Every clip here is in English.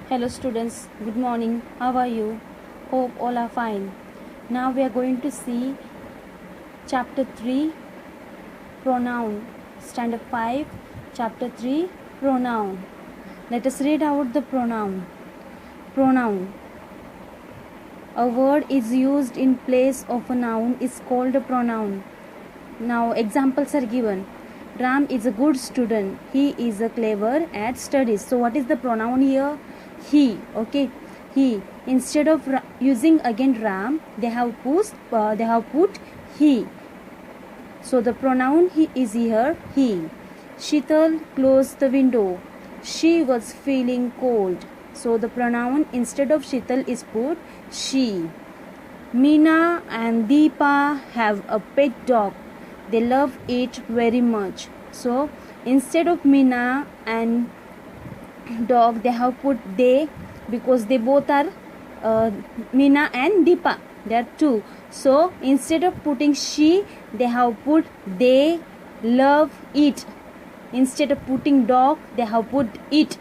Hello students, good morning. How are you? Hope all are fine. Now we are going to see chapter 3 pronoun, standard 5, chapter 3 pronoun. Let us read out the pronoun. Pronoun. A word is used in place of a noun is called a pronoun. Now examples are given. Ram is a good student. He is a clever at studies. So what is the pronoun here? He. Okay, he. Instead of using again Ram, they have put he. So the pronoun he is here he. Sheetal closed the window. She was feeling cold. So the pronoun instead of Sheetal is put she. Meena and Deepa have a pet dog. They love it very much. So instead of Meena and dog, they have put they, because they both are Meena and Deepa. They are two. So instead of putting she, they have put they love it. Instead of putting dog, they have put it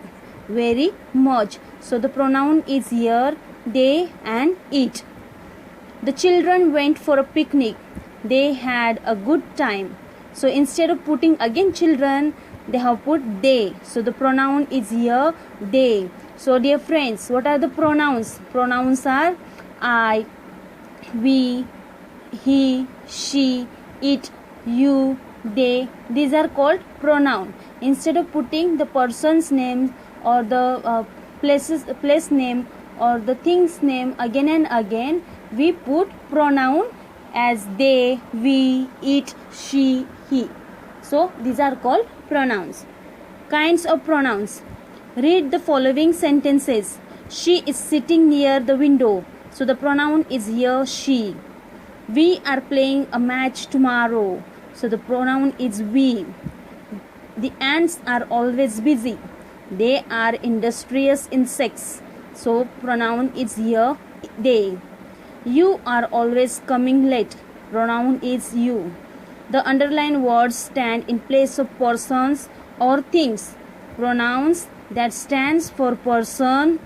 very much. So the pronoun is here they and it. The children went for a picnic. They had a good time. So instead of putting again children, they have put they. So the pronoun is here they. So dear friends, what are the pronouns? Pronouns are I, we, he, she, it, you, they. These are called pronoun. Instead of putting the person's name or the place name or the thing's name again and again, we put pronoun as they, we, it, she, he. So these are called pronouns. Kinds of pronouns. Read the following sentences. She is sitting near the window. So the pronoun is here she. We are playing a match tomorrow. So the pronoun is we. The ants are always busy. They are industrious insects. So pronoun is here they. You are always coming late. Pronoun is you. The underlined words stand in place of persons or things. Pronouns that stands for person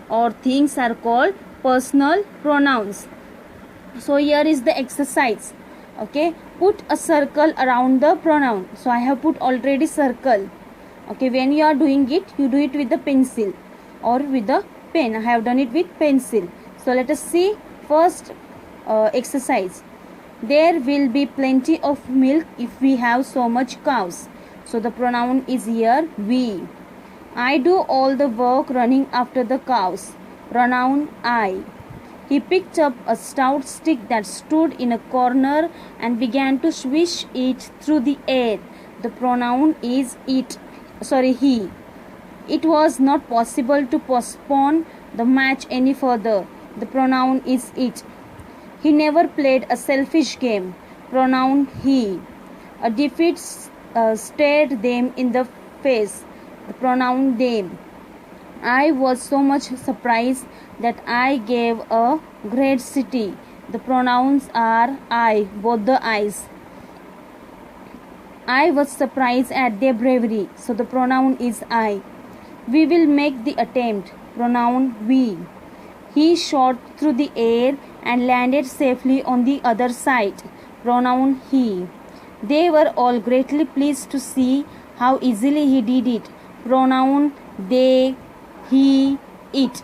or things are called personal pronouns. So here is the exercise. Okay, put a circle around the pronoun. So I have put already circle. Okay, when you are doing it, you do it with the pencil or with the pen. I have done it with pencil. So let us see first exercise. There will be plenty of milk if we have so much cows. So the pronoun is here we. I do all the work running after the cows. Pronoun I. He picked up a stout stick that stood in a corner and began to swish it through the air. The pronoun is it. He. It was not possible to postpone the match any further. The pronoun is it. He never played a selfish game. Pronoun he. A defeat stared them in the face. The pronoun them. I was so much surprised that I gave a great city. The pronouns are I, both the eyes. I was surprised at their bravery. So the pronoun is I. We will make the attempt. Pronoun we. He shot through the air and landed safely on the other side. Pronoun he. They were all greatly pleased to see how easily he did it. Pronoun they, he, it.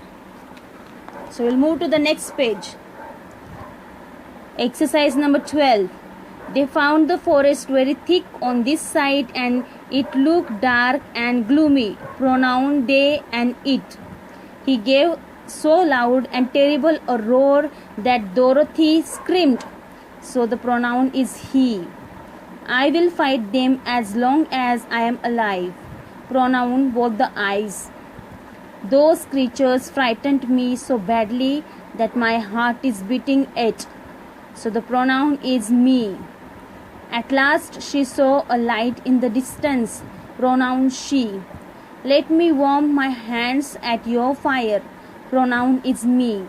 So we'll move to the next page. Exercise number 12. They found the forest very thick on this side and it looked dark and gloomy. Pronoun they and it. He gave so loud and terrible a roar that Dorothy screamed. So the pronoun is he. I will fight them as long as I am alive. Pronoun both the eyes. Those creatures frightened me so badly that my heart is beating it. So the pronoun is me. At last she saw a light in the distance. Pronoun she. Let me warm my hands at your fire. Pronoun is me.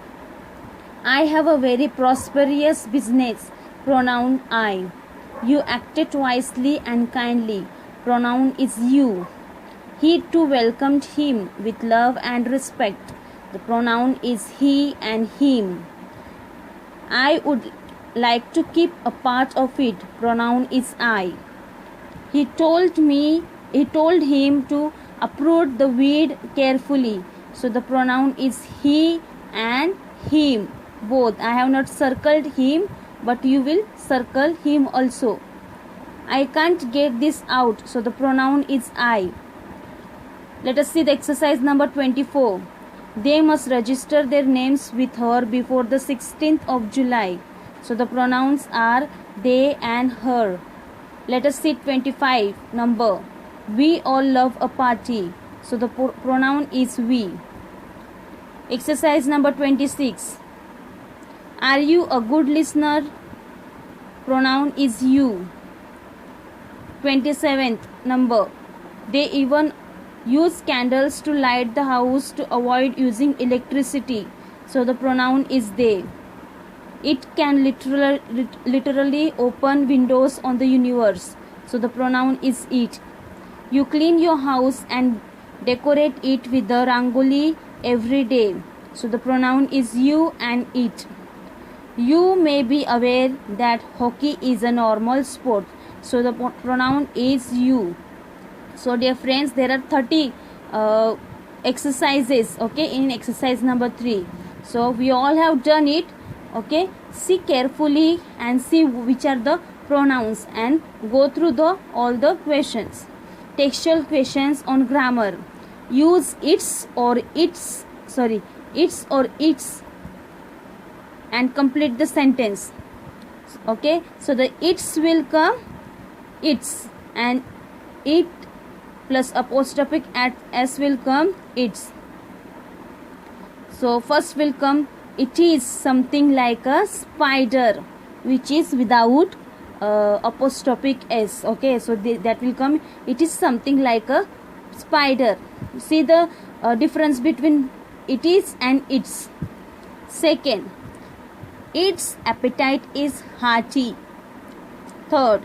I have a very prosperous business. Pronoun I. You acted wisely and kindly. Pronoun is you. He too welcomed him with love and respect. The pronoun is he and him. I would like to keep a part of it. Pronoun is I. He told him to uproot the weed carefully. So the pronoun is he and him. Both. I have not circled him, but you will circle him also. I can't get this out. So the pronoun is I. Let us see the exercise number 24. They must register their names with her before the 16th of July. So the pronouns are they and her. Let us see 25 number. We all love a party. So the pronoun is we. Exercise number 26. Are you a good listener? Pronoun is you. 27th number. They even use candles to light the house to avoid using electricity. So the pronoun is they. It can literally open windows on the universe. So the pronoun is it. You clean your house and decorate it with the rangoli every day. So the pronoun is you and it. You may be aware that hockey is a normal sport. So the pronoun is you. So dear friends, there are 30 exercises, okay, in exercise number 3. So we all have done it, okay. See carefully and see which are the pronouns and go through all the questions. Textual questions on grammar. Use its or its and complete the sentence, okay. So the its will come its, and it plus apostrophe at s will come its. So first will come it is something like a spider, which is without apostrophe s, okay. So that will come it is something like a spider. See the difference between it is and its. Second, its appetite is hearty. Third,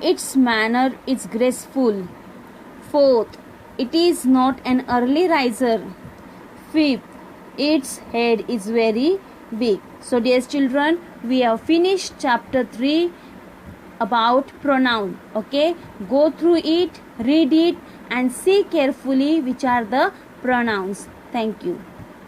its manner is graceful. Fourth, it is not an early riser. Fifth, its head is very big. So dear children, we have finished chapter 3 about pronoun, okay. Go through it, read it and see carefully which are the pronouns. Thank you.